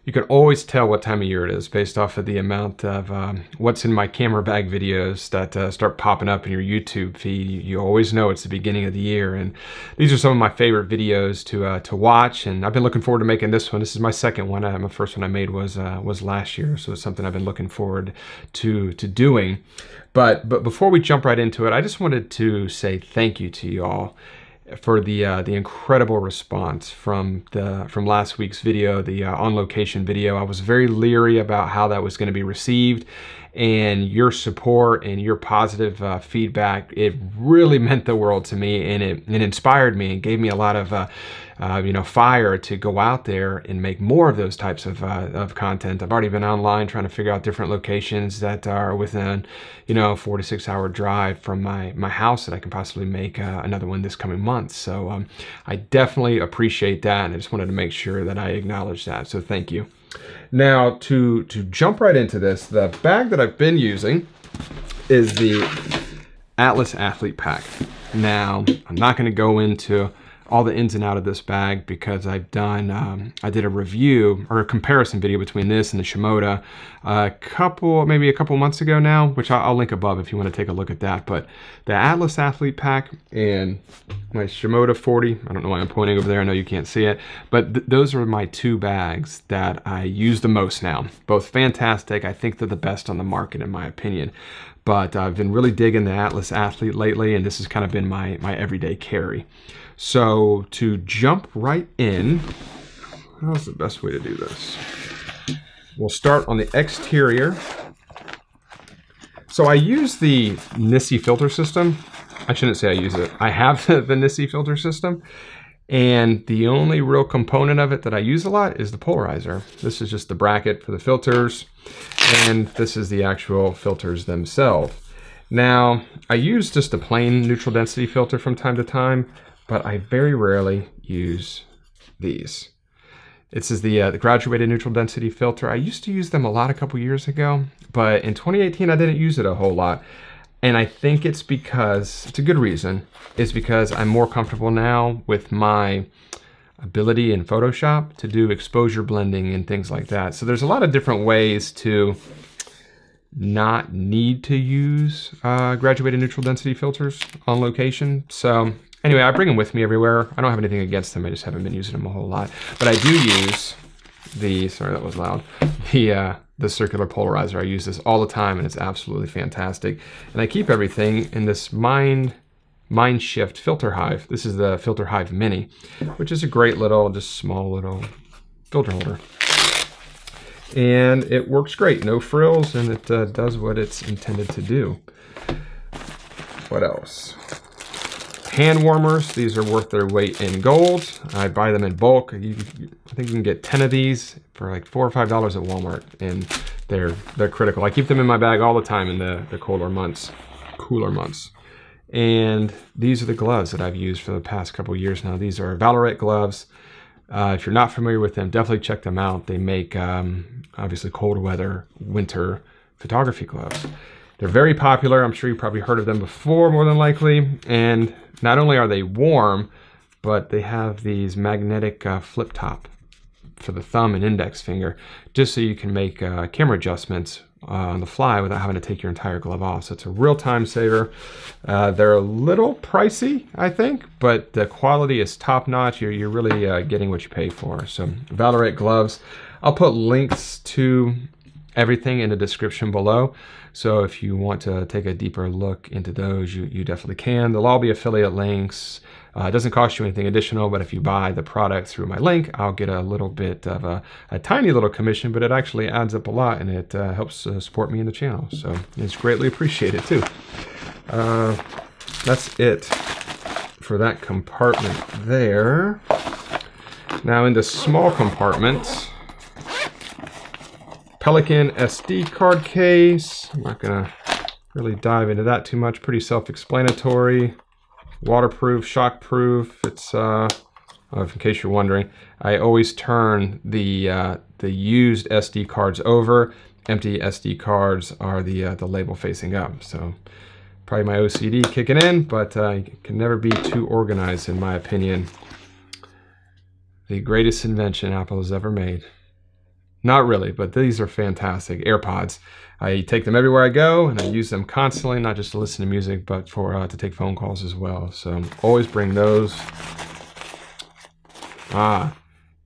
You can always tell what time of year it is based off of the amount of what's in my camera bag videos that start popping up in your YouTube feed. You always know it's the beginning of the year, and these are some of my favorite videos to watch. And I've been looking forward to making this one. This is my second one. My first one I made was last year, so it's something I've been looking forward to doing. But before we jump right into it, I just wanted to say thank you to you all for the incredible response from last week's video, the on location video. I was very leery about how that was going to be received, and your support and your positive feedback, it really meant the world to me, and it inspired me and gave me a lot of fire to go out there and make more of those types of content. I've already been online trying to figure out different locations that are within 4 to 6 hour drive from my house that I can possibly make another one this coming month. So I definitely appreciate that, and I just wanted to make sure that I acknowledge that. So thank you. Now to jump right into this, the bag that I've been using is the Atlas Athlete Pack. Now I'm not going to go into all the ins and out of this bag because I've done, I did a review or a comparison video between this and the Shimoda maybe a couple months ago now, which I'll link above if you want to take a look at that. But the Atlas Athlete Pack and my Shimoda 40, I don't know why I'm pointing over there, I know you can't see it, but those are my two bags that I use the most now. Both fantastic. I think they're the best on the market in my opinion. But I've been really digging the Atlas Athlete lately, and this has kind of been my everyday carry. So to jump right in, how's the best way to do this? We'll start on the exterior. So I use the Denney filter system. I shouldn't say I use it. I have the Denney filter system, and the only real component of it that I use a lot is the polarizer. This is just the bracket for the filters, and this is the actual filters themselves. Now, I use just a plain neutral density filter from time to time, but I very rarely use these. This is the graduated neutral density filter. I used to use them a lot a couple years ago, but in 2018 I didn't use it a whole lot. And I think it's because, it's a good reason, is because I'm more comfortable now with my ability in Photoshop to do exposure blending and things like that. So there's a lot of different ways to not need to use graduated neutral density filters on location. So anyway, I bring them with me everywhere. I don't have anything against them. I just haven't been using them a whole lot. But I do use the, sorry that was loud, the circular polarizer. I use this all the time, and it's absolutely fantastic. And I keep everything in this Mind Shift filter hive. This is the Filter Hive Mini, which is a great little, just small little filter holder. And it works great, no frills, and it does what it's intended to do. What else? Hand warmers. These are worth their weight in gold. I buy them in bulk. I think you can get 10 of these for like $4 or $5 at Walmart, and they're critical. I keep them in my bag all the time in the cooler months. And these are the gloves that I've used for the past couple of years now. These are Valorette gloves. If you're not familiar with them, definitely check them out. They make obviously cold weather, winter photography gloves. They're very popular. I'm sure you've probably heard of them before, more than likely. And not only are they warm, but they have these magnetic flip top for the thumb and index finger, just so you can make camera adjustments on the fly without having to take your entire glove off. So it's a real time saver. They're a little pricey, I think, but the quality is top notch. You're really getting what you pay for. So Valorette gloves. I'll put links to everything in the description below. So if you want to take a deeper look into those, you definitely can. They'll all be affiliate links. It doesn't cost you anything additional, but if you buy the product through my link, I'll get a little bit of a tiny little commission, but it actually adds up a lot, and it helps support me in the channel. So it's greatly appreciated too. That's it for that compartment there. Now in the small compartment, Pelican SD card case. I'm not gonna really dive into that too much. Pretty self-explanatory. Waterproof, shockproof. It's in case you're wondering, I always turn the used SD cards over. Empty SD cards are the label facing up. So probably my OCD kicking in, but you can never be too organized, in my opinion. The greatest invention Apple has ever made. Not really, but these are fantastic. AirPods. I take them everywhere I go, and I use them constantly, not just to listen to music, but for to take phone calls as well. So always bring those.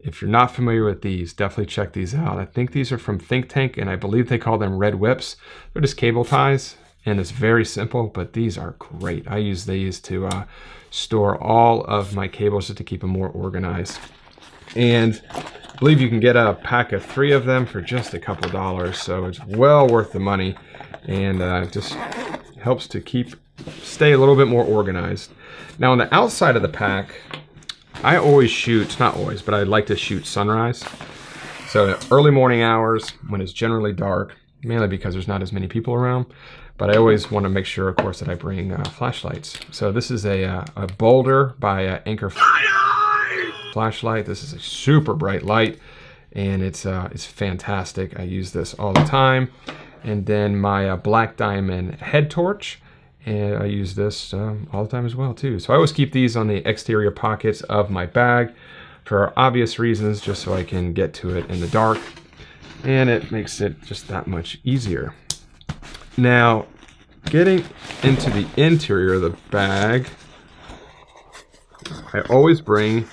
If you're not familiar with these, definitely check these out. I think these are from Think Tank, and I believe they call them red whips. They're just cable ties, and it's very simple, but these are great. I use these to store all of my cables just to keep them more organized. And I believe you can get a pack of 3 of them for just a couple dollars, so it's well worth the money, and just helps to stay a little bit more organized. Now on the outside of the pack, I always shoot, not always, but I like to shoot sunrise. So early morning hours when it's generally dark, mainly because there's not as many people around, but I always want to make sure, of course, that I bring flashlights. So this is a Boulder by Anchor flashlight. This is a super bright light, and it's fantastic. I use this all the time. And then my Black Diamond head torch, and I use this all the time as well too. So I always keep these on the exterior pockets of my bag for obvious reasons, just so I can get to it in the dark, and it makes it just that much easier. Now, getting into the interior of the bag, I always bring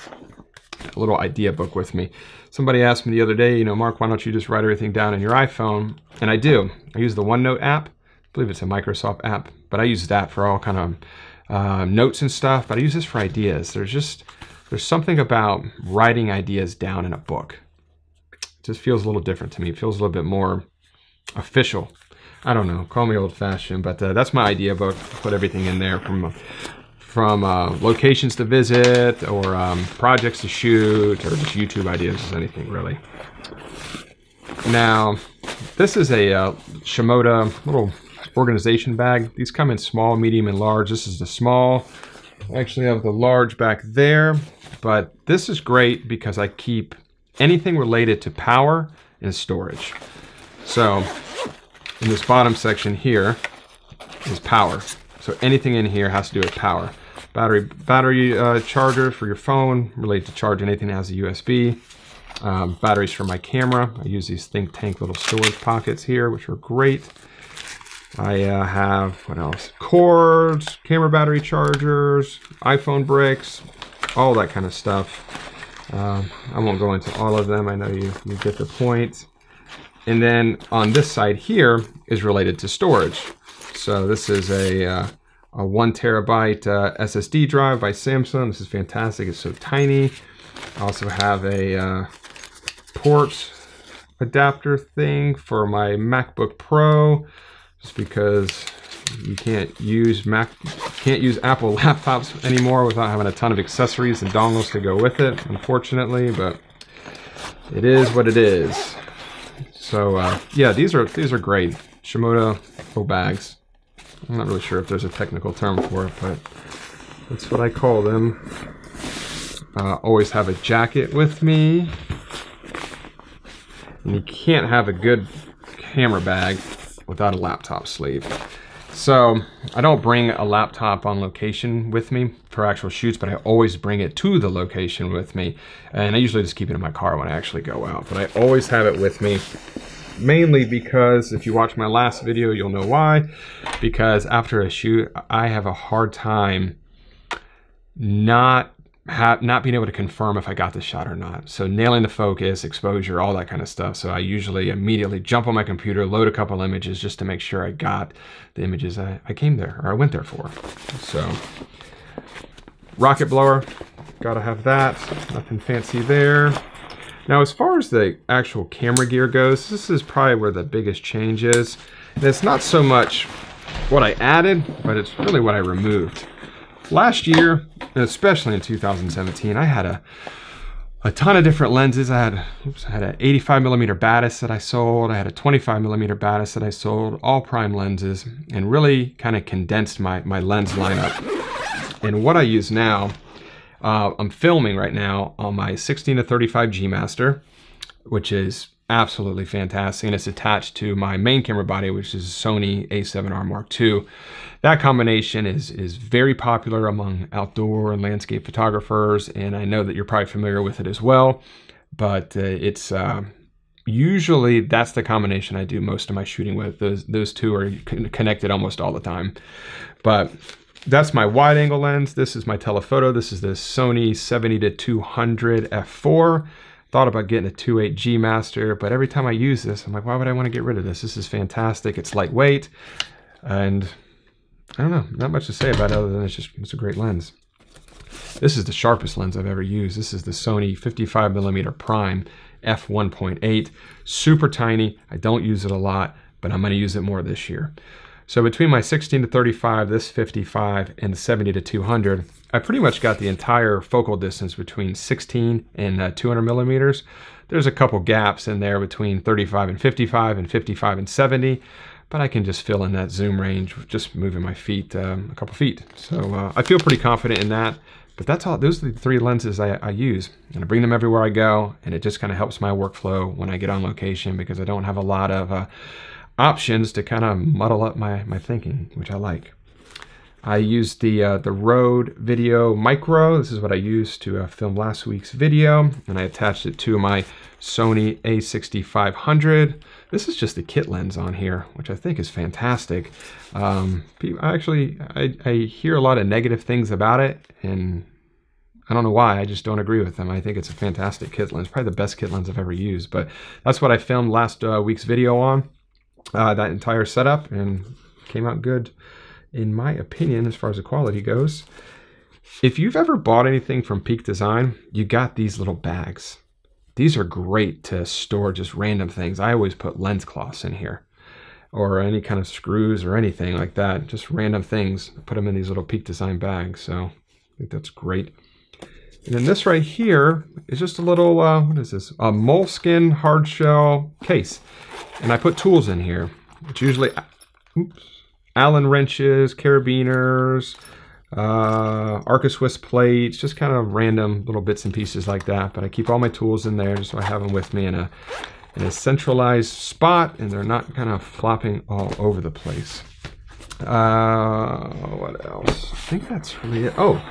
a little idea book with me. Somebody asked me the other day, Mark, why don't you just write everything down in your iPhone? And I do. I use the OneNote app. I believe it's a Microsoft app, but I use that for all kind of notes and stuff, but I use this for ideas. There's something about writing ideas down in a book. It just feels a little different to me. It feels a little bit more official. I don't know, call me old-fashioned, but that's my idea book. Put everything in there from locations to visit, or projects to shoot, or just YouTube ideas, just anything really. Now, this is a Shimoda little organization bag. These come in small, medium, and large. This is the small. I actually have the large back there, but this is great because I keep anything related to power and storage. So in this bottom section here is power. So anything in here has to do with power. Battery charger for your phone, related to charge anything that has a USB. Batteries for my camera. I use these Think Tank little storage pockets here, which are great. I have, what else? Cords, camera battery chargers, iPhone bricks, all that kind of stuff. I won't go into all of them. I know you get the point. And then on this side here is related to storage. So this is a 1 terabyte SSD drive by Samsung. This is fantastic. It's so tiny. I also have a port adapter thing for my MacBook Pro, just because you can't use Apple laptops anymore without having a ton of accessories and dongles to go with it, unfortunately, but it is what it is. So yeah, these are great. Shimoda little bags. I'm not really sure if there's a technical term for it, but that's what I call them. Always have a jacket with me. And you can't have a good camera bag without a laptop sleeve. So I don't bring a laptop on location with me for actual shoots, but I always bring it to the location with me. And I usually just keep it in my car when I actually go out, but I always have it with me. Mainly because if you watch my last video, you'll know why. Because after a shoot, I have a hard time not being able to confirm if I got the shot or not. So nailing the focus, exposure, all that kind of stuff. So I usually immediately jump on my computer, load a couple images just to make sure I got the images I came there, or I went there for. So rocket blower, gotta have that. Nothing fancy there. Now, as far as the actual camera gear goes, this is probably where the biggest change is. And it's not so much what I added, but it's really what I removed. Last year, and especially in 2017, I had a ton of different lenses. I had an 85mm Batis that I sold. I had a 25mm Batis that I sold, all prime lenses, and really kind of condensed my lens lineup. And what I use now, I'm filming right now on my 16-35 G Master, which is absolutely fantastic, and it's attached to my main camera body, which is a Sony A7R Mark II. That combination is very popular among outdoor and landscape photographers, and I know that you're probably familiar with it as well. But it's usually that's the combination I do most of my shooting with. Those two are connected almost all the time. But that's my wide angle lens. This is my telephoto. This is the Sony 70-200 f4. Thought about getting a 2.8 G Master, but every time I use this, I'm like, why would I want to get rid of this? This is fantastic. It's lightweight, and I don't know, not much to say about it other than it's a great lens. This is the sharpest lens I've ever used. This is the Sony 55mm prime f1.8. Super tiny. I don't use it a lot, but I'm going to use it more this year. So between my 16-35, this 55, and the 70-200, I pretty much got the entire focal distance between 16 and 200 millimeters. There's a couple gaps in there between 35 and 55 and 55 and 70, but I can just fill in that zoom range with just moving my feet a couple feet. So I feel pretty confident in that. But that's all. Those are the three lenses I use, and I bring them everywhere I go, and it just kind of helps my workflow when I get on location because I don't have a lot of options to kind of muddle up my thinking, which I like. I used the Rode Video Micro. This is what I used to film last week's video, and I attached it to my Sony a6500. This is just the kit lens on here, which I think is fantastic. I hear a lot of negative things about it, and I don't know why. I just don't agree with them. I think it's a fantastic kit lens, probably the best kit lens I've ever used. But that's what I filmed last week's video on, that entire setup, and came out good in my opinion as far as the quality goes. If you've ever bought anything from Peak Design, you got these little bags. These are great to store just random things. I always put lens cloths in here, or any kind of screws or anything like that. Just random things. Put them in these little Peak Design bags. So I think that's great. And then this right here is just a little, what is this? A moleskin hard shell case. And I put tools in here. It's usually, Allen wrenches, carabiners, Arca Swiss plates, just kind of random little bits and pieces like that. But I keep all my tools in there just so I have them with me in a centralized spot, and they're not kind of flopping all over the place. What else? I think that's really it. Oh,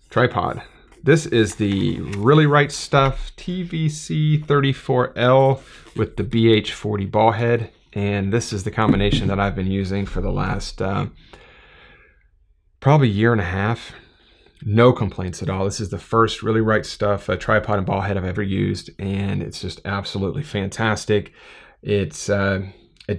tripod. This is the Really Right Stuff TVC 34L with the BH40 ball head. And this is the combination that I've been using for the last probably year and a half. No complaints at all. This is the first Really Right Stuff tripod and ball head I've ever used, and it's just absolutely fantastic. It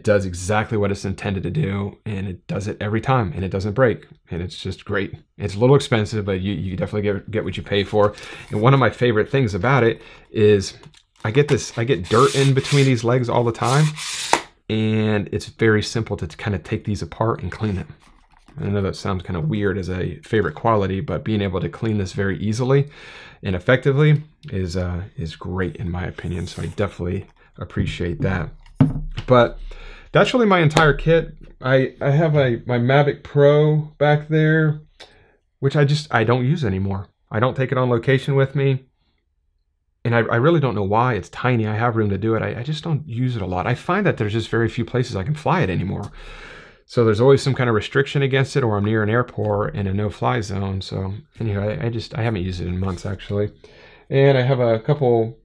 does exactly what it's intended to do, and it does it every time, and it doesn't break, and it's just great. It's a little expensive, but you definitely get what you pay for. And one of my favorite things about it is I get dirt in between these legs all the time, and it's very simple to kind of take these apart and clean them. I know that sounds kind of weird as a favorite quality, but being able to clean this very easily and effectively is great in my opinion. So I definitely appreciate that. But that's really my entire kit. I have my Mavic Pro back there, which I don't use anymore. I don't take it on location with me. And I really don't know why. It's tiny. I have room to do it. I just don't use it a lot. I find that there's just very few places I can fly it anymore. So there's always some kind of restriction against it, or I'm near an airport in a no-fly zone. So anyway, I haven't used it in months actually. And I have a couple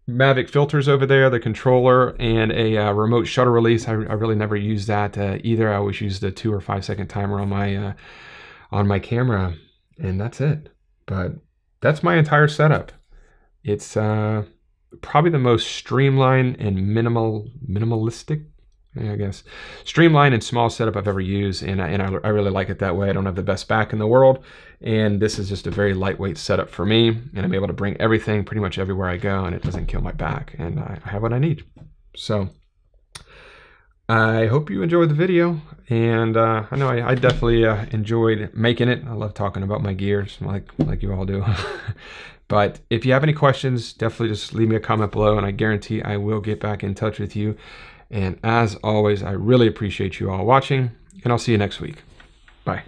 Mavic filters over there, the controller, and a remote shutter release. I really never use that either. I always use the 2 or 5 second timer on my camera, and that's it. But that's my entire setup. It's probably the most streamlined and minimalistic, I guess, streamlined and small setup I've ever used, and I really like it that way. I don't have the best back in the world, and this is just a very lightweight setup for me, and I'm able to bring everything pretty much everywhere I go, and it doesn't kill my back, and I have what I need. So I hope you enjoyed the video, and I know I definitely enjoyed making it. I love talking about my gears like you all do. But if you have any questions, definitely just leave me a comment below, and I guarantee I will get back in touch with you. And as always, I really appreciate you all watching, and I'll see you next week. Bye.